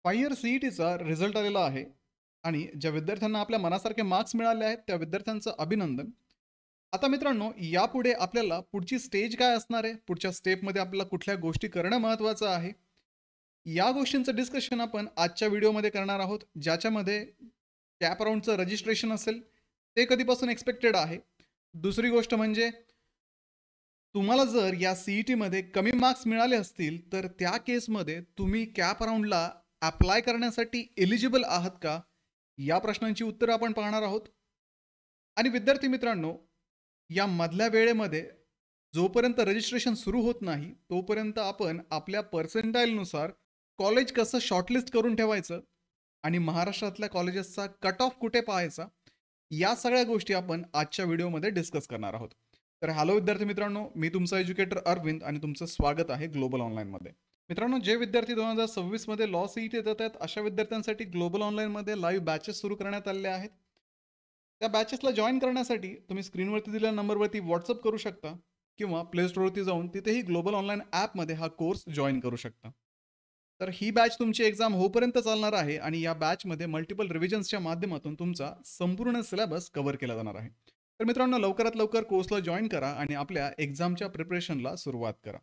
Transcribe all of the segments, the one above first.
Fire सीईटीचा result आलेला आहे आणि ज्या विद्यार्थ्यांना आपल्या मनासारखे मार्क्स मिळाले आहेत त्या विद्यार्थ्यांचं अभिनंदन. आता मित्रांनो, यापुढे आपल्याला पुढची स्टेज काय असणार आहे, पुढच्या स्टेपमध्ये आपल्याला कुठल्या गोष्टी करणं महत्त्वाचं आहे, या गोष्टींचं डिस्कशन आपण आजच्या व्हिडिओमध्ये करणार आहोत, ज्याच्यामध्ये कॅप राऊंडचं रजिस्ट्रेशन असेल, ते कधीपासून एक्सपेक्टेड आहे. दुसरी गोष्ट म्हणजे तुम्हाला जर या सीईटीमध्ये कमी मार्क्स मिळाले असतील, तर त्या केसमध्ये तुम्ही कॅप राऊंडला अप्लाय करण्यासाठी एलिजिबल आहात का? या प्रश्नांची उत्तरं आपण पाहणार आहोत. आणि विद्यार्थी मित्रांनो, या मधल्या वेळेमध्ये जोपर्यंत रजिस्ट्रेशन सुरू होत नाही, तोपर्यंत आपण आपल्या पर्सेंटाईलनुसार कॉलेज कसं शॉर्टलिस्ट करून ठेवायचं आणि महाराष्ट्रातल्या कॉलेजेसचा कट ऑफ कुठे पाहायचा, या सगळ्या गोष्टी आपण आजच्या व्हिडिओमध्ये डिस्कस करणार आहोत. तर हॅलो विद्यार्थी मित्रांनो, मी तुमचा एज्युकेटर अरविंद आणि तुमचं स्वागत आहे ग्लोबल ऑनलाईनमध्ये. मित्रांनो, जे विद्यार्थी 2026 मध्ये लॉ सीईटी देत आहेत, अशा विद्यार्थ्यांसाठी ग्लोबल ऑनलाईनमध्ये लाईव्ह बॅचेस सुरू करण्यात आलेले आहेत. त्या बॅचेसला जॉईन करण्यासाठी तुम्ही स्क्रीनवरती दिलेल्या नंबरवरती व्हॉट्सअप करू शकता किंवा प्ले स्टोअरवरती जाऊन तिथेही ग्लोबल ऑनलाईन ॲपमध्ये हा कोर्स जॉईन करू शकता. तर ही बॅच तुमची एक्झाम होईपर्यंत चालणार आहे आणि या बॅचमध्ये मल्टिपल रिव्हिजन्सच्या माध्यमातून तुमचा संपूर्ण सिलेबस कव्हर केला जाणार आहे. तर मित्रांनो, लवकरात लवकर कोर्सला जॉईन करा आणि आपल्या एक्झामच्या प्रिपरेशनला सुरुवात करा.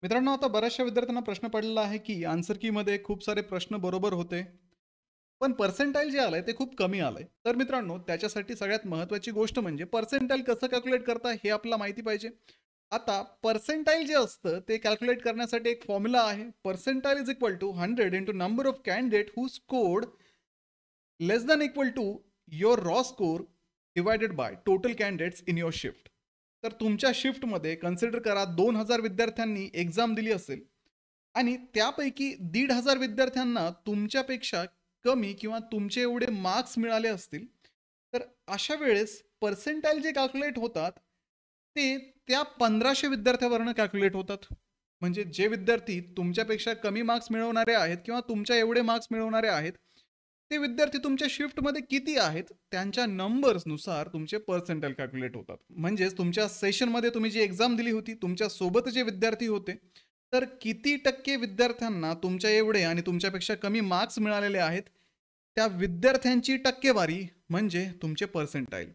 मित्रांनो, आता बऱ्याचशा विद्यार्थ्यांना प्रश्न पडलेला आहे की आन्सर कीमध्ये खूप सारे प्रश्न बरोबर होते, पण पर्सेंटाईल जे आलंय ते खूप कमी आलंय. तर मित्रांनो, त्याच्यासाठी सगळ्यात महत्त्वाची गोष्ट म्हणजे पर्सेंटाईल कसं कॅल्क्युलेट करता हे आपल्याला माहिती पाहिजे. आता पर्सेंटाईल जे असतं ते कॅल्क्युलेट करण्यासाठी एक फॉर्म्युला आहे. Percentile is equal to 100 into number of candidate who scored less than equal to your raw score divided by total candidates in your shift. तर तुमच्या शिफ्टमध्ये कन्सिडर करा 2000 विद्यार्थ्यांनी एक्झाम दिली असेल आणि त्यापैकी 1500 विद्यार्थ्यांना तुमच्यापेक्षा कमी किंवा तुमचे एवढे मार्क्स मिळाले असतील. तर अशा वेळेस पर्सेंटाईल जे कॅल्क्युलेट होतात ते त्या 1500 विद्यार्थ्यावरनं कॅल्क्युलेट होतात. म्हणजे जे विद्यार्थी तुमच्यापेक्षा कमी मार्क्स मिळवणारे आहेत किंवा तुमच्या एवढे मार्क्स मिळवणारे आहेत, ते विद्यार्थी तुमच्या शिफ्टमध्ये किती आहेत त्यांच्या नंबर्सनुसार तुमचे पर्सेंटाईल कॅल्क्युलेट होतात. म्हणजेच तुमच्या सेशनमध्ये तुम्ही जी एक्झाम दिली होती, तुमच्या सोबत जे विद्यार्थी होते, तर किती टक्के विद्यार्थ्यांना तुमच्या एवढे आणि तुमच्यापेक्षा कमी मार्क्स मिळालेले आहेत, त्या विद्यार्थ्यांची टक्केवारी म्हणजे तुमचे पर्सेंटाईल.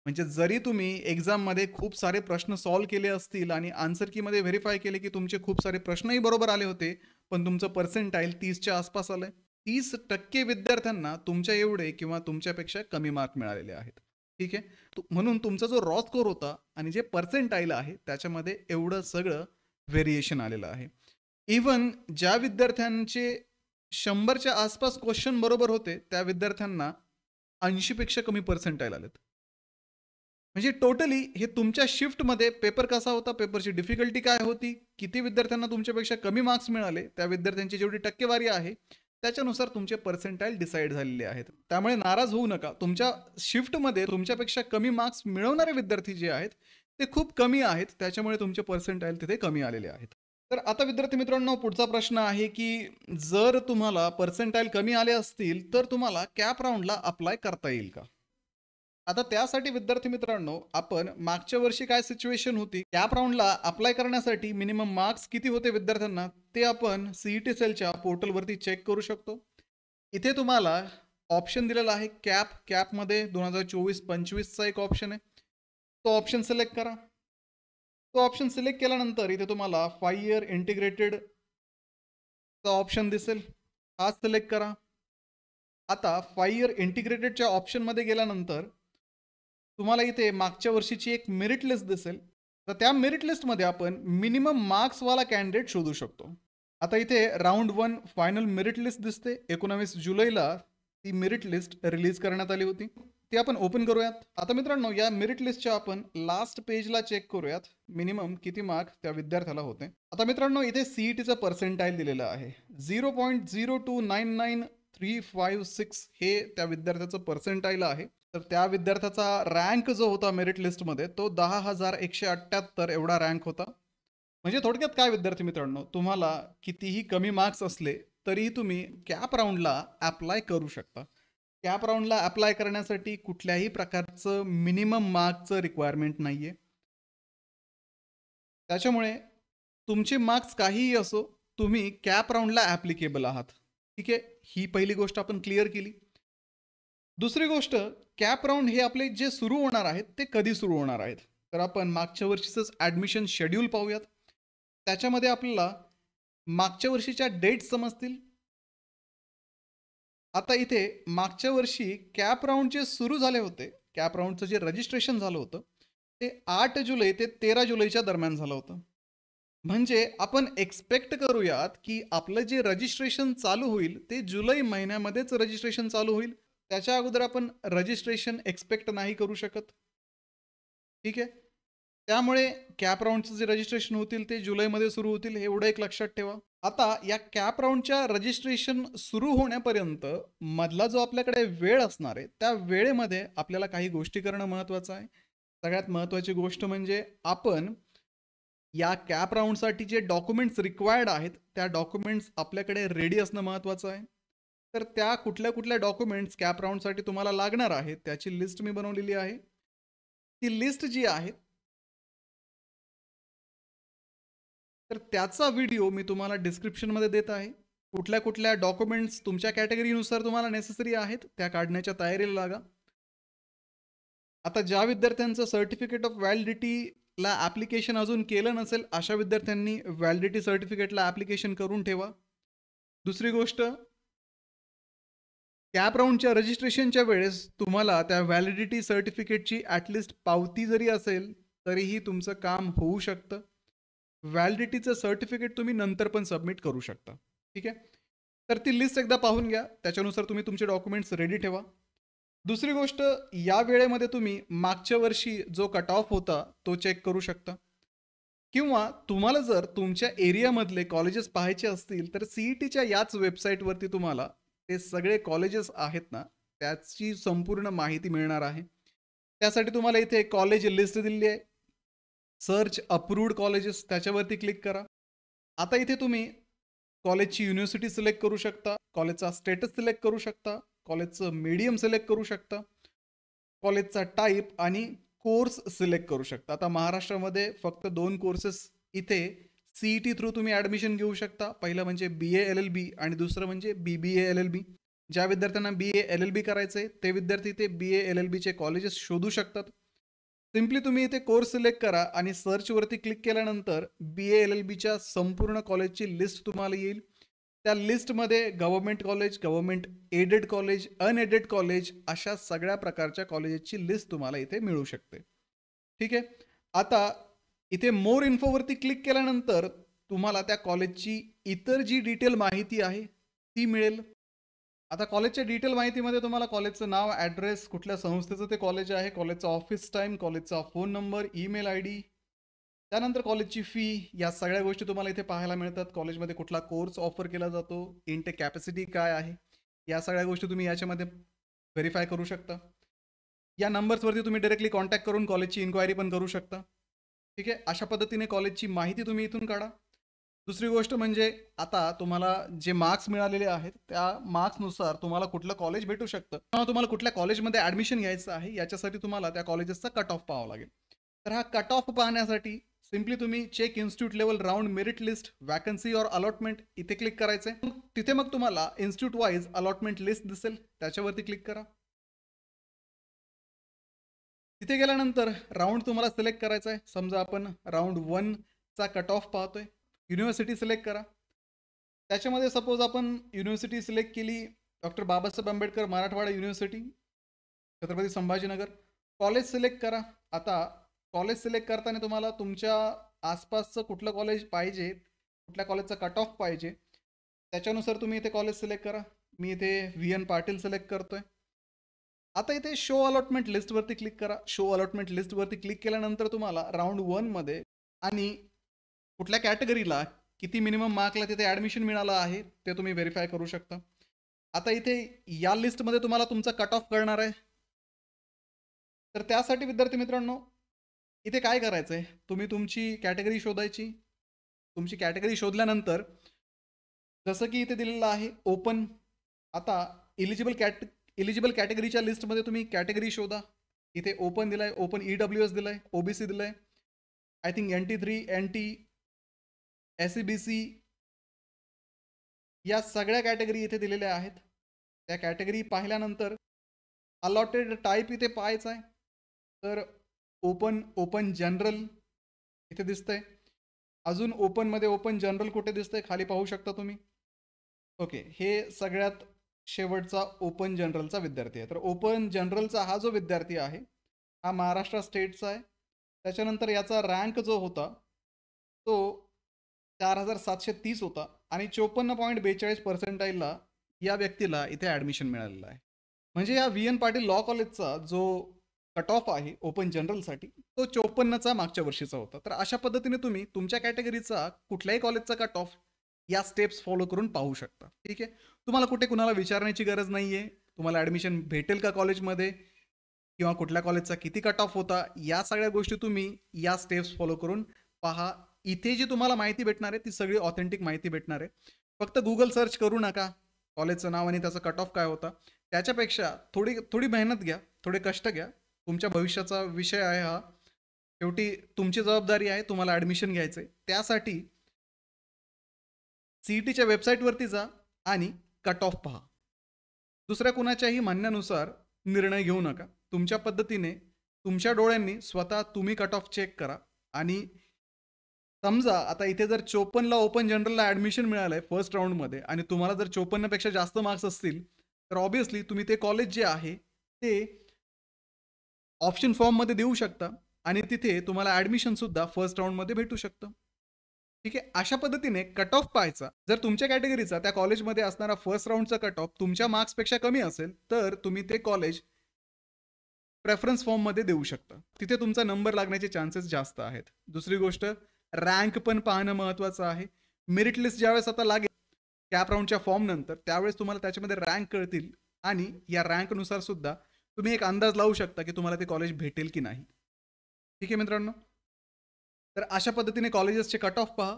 म्हणजे जरी तुम्ही एक्झाममध्ये खूप सारे प्रश्न सॉल्व केले असतील आणि आन्सर कीमध्ये व्हेरीफाय केले की तुमचे खूप सारे प्रश्नही बरोबर आले होते, पण तुमचं पर्सेंटाईल 30च्या आसपास आलंय, 30% विद्यार्थ्यांना तुमच्या एवढे किंवा तुमच्यापेक्षा कमी मार्क मिळालेले आहेत. ठीक आहे. म्हणून तुमचा जो रॉ स्कोर होता आणि जे पर्सेंटाईल आहे त्याच्यामध्ये एवढं सगळं व्हेरिएशन आलेलं आहे. इव्हन ज्या विद्यार्थ्यांचे 100च्या आसपास क्वेश्चन बरोबर होते, त्या विद्यार्थ्यांना 80 पेक्षा कमी पर्सेंटाईल आलेत. म्हणजे टोटली हे तुमच्या शिफ्टमध्ये पेपर कसा होता, पेपरची डिफिकल्टी काय होती, किती विद्यार्थ्यांना तुमच्यापेक्षा कमी मार्क्स मिळाले, त्या विद्यार्थ्यांची जेवढी टक्केवारी आहे त्याच्यानुसार तुमचे पर्सेंटाईल डिसाईड झालेले आहेत. त्यामुळे नाराज होऊ नका. तुमच्या शिफ्टमध्ये तुमच्यापेक्षा कमी मार्क्स मिळवणारे विद्यार्थी जे आहेत ते खूप कमी आहेत, त्याच्यामुळे तुमचे पर्सेंटाईल तिथे कमी आलेले आहेत. तर आता विद्यार्थी मित्रांनो, पुढचा प्रश्न आहे की जर तुम्हाला पर्सेंटाईल कमी आले असतील तर तुम्हाला कॅप राऊंडला अप्लाय करता येईल का? आता त्यासाठी विद्यार्थी मित्रांनो, आपण मागच्या वर्षी काय सिच्युएशन होती, कॅप राऊंडला अप्लाय करण्यासाठी मिनिमम मार्क्स किती होते विद्यार्थ्यांना, ते आपण सीईटी सेलच्या पोर्टलवरती चेक करू शकतो. इथे तुम्हाला ऑप्शन दिलेला आहे कॅपमध्ये 2024-25चा एक ऑप्शन आहे. तो ऑप्शन सिलेक्ट करा. तो ऑप्शन सिलेक्ट केल्यानंतर इथे तुम्हाला 5 इयर इंटिग्रेटेड ऑप्शन दिसेल, हा सिलेक्ट करा. आता 5 इयर इंटिग्रेटेडच्या ऑप्शनमध्ये गेल्यानंतर तुम्हाला इथे मागच्या वर्षीची एक मेरिट लिस्ट दिसेल. तर त्या मेरिट लिस्टमध्ये आपण मिनिमम मार्क्सवाला कॅन्डिडेट शोधू शकतो. आता इथे राऊंड 1 फायनल मेरिट लिस्ट दिसते. 19 जुलैला ती मेरिट लिस्ट रिलीज करण्यात आली होती. ती आपण ओपन करूयात. आता मित्रांनो, या मेरिट लिस्टच्या आपण लास्ट पेजला चेक करूयात मिनिमम किती मार्क त्या विद्यार्थ्याला होते. आता मित्रांनो, इथे सीईटीचं पर्सेंटाईल दिलेलं आहे 0.0299356 हे त्या विद्यार्थ्याचं पर्सेंटाईल आहे. तर त्या विद्यार्थ्याचा रँक जो होता मेरिट लिस्टमध्ये तो 10,178 एवढा रँक होता. म्हणजे थोडक्यात काय विद्यार्थी मित्रांनो, तुम्हाला कितीही कमी मार्क्स असले तरीही तुम्ही कॅप राऊंडला अप्लाय करू शकता. कॅप राऊंडला अप्लाय करण्यासाठी कुठल्याही प्रकारचं मिनिमम मार्क्सचं रिक्वायरमेंट नाहीये. त्याच्यामुळे तुमचे मार्क्स काहीही असो, तुम्ही कॅप राऊंडला ॲप्लिकेबल आहात. ठीक आहे, ही पहिली गोष्ट आपण क्लिअर केली. दुसरी गोष्ट, कॅप राउंड हे आपले जे सुरू होणार आहेत ते कधी सुरू होणार आहेत? तर आपण मागच्या वर्षीचंच ॲडमिशन शेड्यूल पाहूयात. त्याच्यामध्ये आपल्याला मागच्या वर्षीच्या डेट्स समजतील. आता इथे मागच्या वर्षी कॅप राउंड जे सुरू झाले होते, कॅप राउंडचं जे रजिस्ट्रेशन झालं होतं, ते 8 जुलै ते 13 जुलैच्या दरम्यान झालं होतं. म्हणजे आपण एक्स्पेक्ट करूयात, की आपलं जे रजिस्ट्रेशन चालू होईल, ते जुलै महिन्यामध्येच रजिस्ट्रेशन चालू होईल. त्याच्या अगोदर आपण रजिस्ट्रेशन एक्स्पेक्ट नाही करू शकत. ठीक आहे. त्यामुळे कॅप राउंडचं जे रजिस्ट्रेशन होतील ते जुलैमध्ये सुरू होतील, हे एवढं एक लक्षात ठेवा. आता या कॅप राउंडच्या रजिस्ट्रेशन सुरू होण्यापर्यंत मधला जो आपल्याकडे वेळ असणार आहे, त्या वेळेमध्ये आपल्याला काही गोष्टी करणं महत्त्वाचं आहे. सगळ्यात महत्त्वाची गोष्ट म्हणजे आपण या कॅप राउंडसाठी जे डॉक्युमेंट्स रिक्वायर्ड आहेत, त्या डॉक्युमेंट्स आपल्याकडे रेडी असणं महत्त्वाचं आहे. तर त्या कुठल्या डॉक्युमेंट्स कॅप राउंडसाठी तुम्हाला लागणार आहेत, त्याची लिस्ट मी बनवलेली आहे. ती लिस्ट जी आहे, तर त्याचा व्हिडिओ मी तुम्हाला डिस्क्रिप्शनमध्ये देत आहे. कुठल्या डॉक्युमेंट्स तुमच्या कॅटेगरीनुसार तुम्हाला नेसेसरी आहेत, त्या काढण्याच्या तयारीला लागा. आता ज्या विद्यार्थ्यांचं सर्टिफिकेट ऑफ व्हॅलिडिटीला ॲप्लिकेशन अजून केलं नसेल, अशा विद्यार्थ्यांनी व्हॅलिडिटी सर्टिफिकेटला ॲप्लिकेशन करून ठेवा. दुसरी गोष्ट, कॅप राउंडच्या रजिस्ट्रेशनच्या वेळेस तुम्हाला त्या व्हॅलिडिटी सर्टिफिकेटची ॲटलिस्ट पावती जरी असेल, तरीही तुमचं काम होऊ शकतं. व्हॅलिडिटीचं सर्टिफिकेट तुम्ही नंतर पण सबमिट करू शकता. ठीक आहे. तर ती लिस्ट एकदा पाहून घ्या, त्याच्यानुसार तुम्ही तुमचे डॉक्युमेंट्स रेडी ठेवा. दुसरी गोष्ट, या वेळेमध्ये तुम्ही मागच्या वर्षी जो कट ऑफ होता तो चेक करू शकता. किंवा तुम्हाला जर तुमच्या एरियामधले कॉलेजेस पाहायचे असतील, तर CETच्या याच वेबसाईटवरती तुम्हाला ते सगळे कॉलेजेस आहेत ना, त्याची संपूर्ण माहिती मिळणार आहे. त्यासाठी तुम्हाला इथे कॉलेज लिस्ट दिलेली आहे. सर्च अप्रूव्ड कॉलेजेस त्याच्यावरती क्लिक करा. आता इथे तुम्ही कॉलेजची युनिव्हर्सिटी सिलेक्ट करू शकता, कॉलेजचा स्टेटस सिलेक्ट करू शकता, कॉलेजचं मीडियम सिलेक्ट करू शकता, कॉलेजचा टाईप आणि कोर्स सिलेक्ट करू शकता. आता महाराष्ट्रामध्ये फक्त 2 कोर्सेस इथे CET थ्रू तुम्ही ॲडमिशन घेऊ शकता. पहिलं म्हणजे BA LLB आणि दुसरं म्हणजे BBA LLB. ज्या विद्यार्थ्यांना BA LLB करायचं आहे, ते विद्यार्थी इथे BA LLBचे कॉलेजेस शोधू शकतात. सिम्पली तुम्ही इथे कोर्स सिलेक्ट करा आणि सर्चवरती क्लिक केल्यानंतर BA LLBच्या संपूर्ण कॉलेजची लिस्ट तुम्हाला येईल. त्या लिस्टमध्ये government college, government aided college, unaided college अशा सगळ्या प्रकारच्या कॉलेजेसची लिस्ट तुम्हाला इथे मिळू शकते. ठीक आहे. आता इथे मोर इन्फोवरती क्लिक केल्यानंतर तुम्हाला त्या कॉलेजची इतर जी डिटेल माहिती आहे ती मिळेल. आता कॉलेजच्या डिटेल माहितीमध्ये तुम्हाला कॉलेजचं नाव, ॲड्रेस, कुठल्या संस्थेचं ते कॉलेज आहे, कॉलेजचा ऑफिस टाईम, कॉलेजचा फोन नंबर, ईमेल ID, त्यानंतर कॉलेजची फी, या सगळ्या गोष्टी तुम्हाला इथे पाहायला मिळतात. कॉलेजमध्ये कुठला कोर्स ऑफर केला जातो, इनटेक कॅपॅसिटी काय आहे, या सगळ्या गोष्टी तुम्ही याच्यामध्ये व्हेरीफाय करू शकता. या नंबर्सवरती तुम्ही डायरेक्टली कॉन्टॅक्ट करून कॉलेजची इन्क्वायरी पण करू शकता. ठीक आहे. अशा पद्धतीने कॉलेजची माहिती तुम्ही इथून काढा. दुसरी गोष्ट म्हणजे आता तुम्हाला जे मार्क्स मिळालेले आहेत, त्या मार्क्सनुसार तुम्हाला कुठलं कॉलेज भेटू शकतं किंवा तुम्हाला कुठल्या कॉलेजमध्ये ॲडमिशन घ्यायचं आहे, याच्यासाठी तुम्हाला त्या कॉलेजेसचा कट ऑफ पाहावा लागेल. तर हा कट ऑफ पाहण्यासाठी सिम्पली तुम्ही check institute level round merit list, vacancy or allotment इथे क्लिक करायचं आहे. तिथे मग तुम्हाला इन्स्टिट्यूट वाईज अलॉटमेंट लिस्ट दिसेल, त्याच्यावरती क्लिक करा. तिथे गेल्यानंतर राउंड तुम्हाला सिलेक्ट करायचा आहे. समजा आपण राउंड 1चा कट ऑफ पाहतोय. युनिव्हर्सिटी सिलेक्ट करा. त्याच्यामध्ये सपोज आपण युनिव्हर्सिटी सिलेक्ट केली, doctor Babasaheb Ambedkar Marathwada university, Chhatrapati Sambhajinagar. College select करा. आता कॉलेज सिलेक्ट करताना तुम्हाला तुमच्या आसपासचं कुठलं कॉलेज पाहिजे, कुठल्या कॉलेजचा कट ऑफ पाहिजे, त्याच्यानुसार तुम्ही इथे कॉलेज सिलेक्ट करा. मी इथे VN पाटील सिलेक्ट करतोय. आता इथे शो अलॉटमेंट लिस्टवरती क्लिक करा. शो अलॉटमेंट लिस्टवरती क्लिक केल्यानंतर तुम्हाला राउंड 1मध्ये आणि कुठल्या कॅटेगरीला किती मिनिमम मार्कला तिथे ॲडमिशन मिळालं आहे ते तुम्ही व्हेरीफाय करू शकता. आता इथे या लिस्टमध्ये तुम्हाला तुमचा कट ऑफ कळणार आहे. तर त्यासाठी विद्यार्थी मित्रांनो, इथे काय करायचं आहे, तुम्ही तुमची कॅटेगरी शोधायची. तुमची कॅटेगरी शोधल्यानंतर जसं की इथे दिलेलं आहे ओपन. आता इलिजिबल कॅटेगरीच्या लिस्टमध्ये तुम्ही कॅटेगरी शोधा. इथे ओपन दिलाय, ओपन EWS दिलाय, OBC दिलाय, I think NT3, NT, SEBC, या सगळ्या कॅटेगरी इथे दिलेल्या आहेत. त्या कॅटेगरी पाहिल्यानंतर अलॉटेड टाईप इथे पाहायचा आहे. तर ओपन जनरल इथे दिसतंय. अजून ओपनमध्ये ओपन जनरल कुठे दिसतंय खाली पाहू शकता तुम्ही. ओके, हे सगळ्यात शेवटचा ओपन जनरलचा विद्यार्थी आहे. तर ओपन जनरलचा हा जो विद्यार्थी आहे हा महाराष्ट्र स्टेटचा आहे. त्याच्यानंतर याचा रँक जो होता तो 4730 होता आणि 54.42 पर्सेंटाईलला या व्यक्तीला इथे ॲडमिशन मिळालेलं आहे. म्हणजे या व्ही एन पाटील लॉ कॉलेजचा जो कट ऑफ आहे ओपन जनरलसाठी तो 54चा मागच्या वर्षीचा होता. तर अशा पद्धतीने तुम्ही तुमच्या कॅटेगरीचा कुठल्याही कॉलेजचा कट ऑफ या स्टेप्स फॉलो करून पाहू शकता. ठीक आहे. तुम्हाला कुठे कुणाला विचारण्याची गरज नाही आहे. तुम्हाला ॲडमिशन भेटेल का कॉलेजमध्ये किंवा कुठल्या कॉलेजचा किती कट ऑफ होता, या सगळ्या गोष्टी तुम्ही या स्टेप्स फॉलो करून पहा. इथे जी तुम्हाला माहिती भेटणार आहे ती सगळी ऑथेंटिक माहिती भेटणार आहे. फक्त Google सर्च करू नका. कॉलेजचं नाव आणि त्याचा कट ऑफ काय होता. त्याच्यापेक्षा थोडी थोडी मेहनत घ्या, थोडे कष्ट घ्या. तुमच्या भविष्याचा विषय आहे हा. शेवटी तुमची जबाबदारी आहे, तुम्हाला ॲडमिशन घ्यायचं आहे. त्यासाठी CETच्या वेबसाईटवरती जा आणि कट ऑफ पहा. दुसऱ्या कुणाच्याही म्हणण्यानुसार निर्णय घेऊ नका. तुमच्या पद्धतीने तुमच्या डोळ्यांनी स्वतः तुम्ही कट ऑफ चेक करा. आणि समजा आता इथे जर 54ला ओपन जनरलला ॲडमिशन मिळालंय फर्स्ट राऊंडमध्ये आणि तुम्हाला जर 54 पेक्षा जास्त मार्क्स असतील तर ऑब्व्हियसली तुम्ही ते कॉलेज जे आहे ते ऑप्शन फॉर्ममध्ये देऊ शकता आणि तिथे तुम्हाला ॲडमिशन सुद्धा फर्स्ट राऊंडमध्ये भेटू शकतं. ठीक आहे. अशा पद्धतीने कट ऑफ पाहायचा. जर तुमच्या कॅटेगरीचा त्या कॉलेजमध्ये असणारा फर्स्ट राऊंडचा कट ऑफ तुमच्या मार्क्सपेक्षा कमी असेल तर तुम्ही ते कॉलेज प्रेफरन्स फॉर्ममध्ये देऊ शकता. तिथे तुमचा नंबर लागण्याचे चान्सेस जास्त आहेत. दुसरी गोष्ट रँक पण पाहणं महत्त्वाचं आहे. मेरिट लिस्ट ज्यावेळेस आता लागेल कॅप राऊंडच्या फॉर्म नंतर त्यावेळेस तुम्हाला त्याच्यामध्ये रँक कळतील आणि या रँकनुसार सुद्धा तुम्ही एक अंदाज लावू शकता की तुम्हाला ते कॉलेज भेटेल की नाही. ठीक आहे मित्रांनो. तर अशा पद्धतीने कॉलेजेसचे कट ऑफ पहा.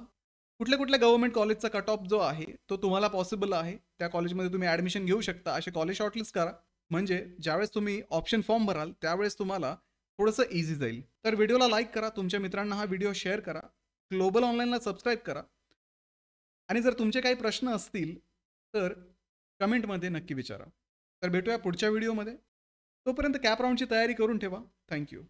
कुठल्या कुठल्या गव्हर्नमेंट कॉलेजचा कट ऑफ जो आहे तो तुम्हाला पॉसिबल आहे त्या कॉलेजमध्ये तुम्ही ॲडमिशन घेऊ शकता. असे कॉलेज शॉर्टलिस्ट करा. म्हणजे ज्यावेळेस तुम्ही ऑप्शन फॉर्म भराल त्यावेळेस तुम्हाला थोडंसं इझी जाईल. तर व्हिडिओला लाईक करा, तुमच्या मित्रांना हा व्हिडिओ शेअर करा, ग्लोबल ऑनलाईनला सबस्क्राईब करा आणि जर तुमचे काही प्रश्न असतील तर कमेंटमध्ये नक्की विचारा. तर भेटूया पुढच्या व्हिडिओमध्ये. तोपर्यंत कॅप राऊंडची तयारी करून ठेवा. थँक्यू.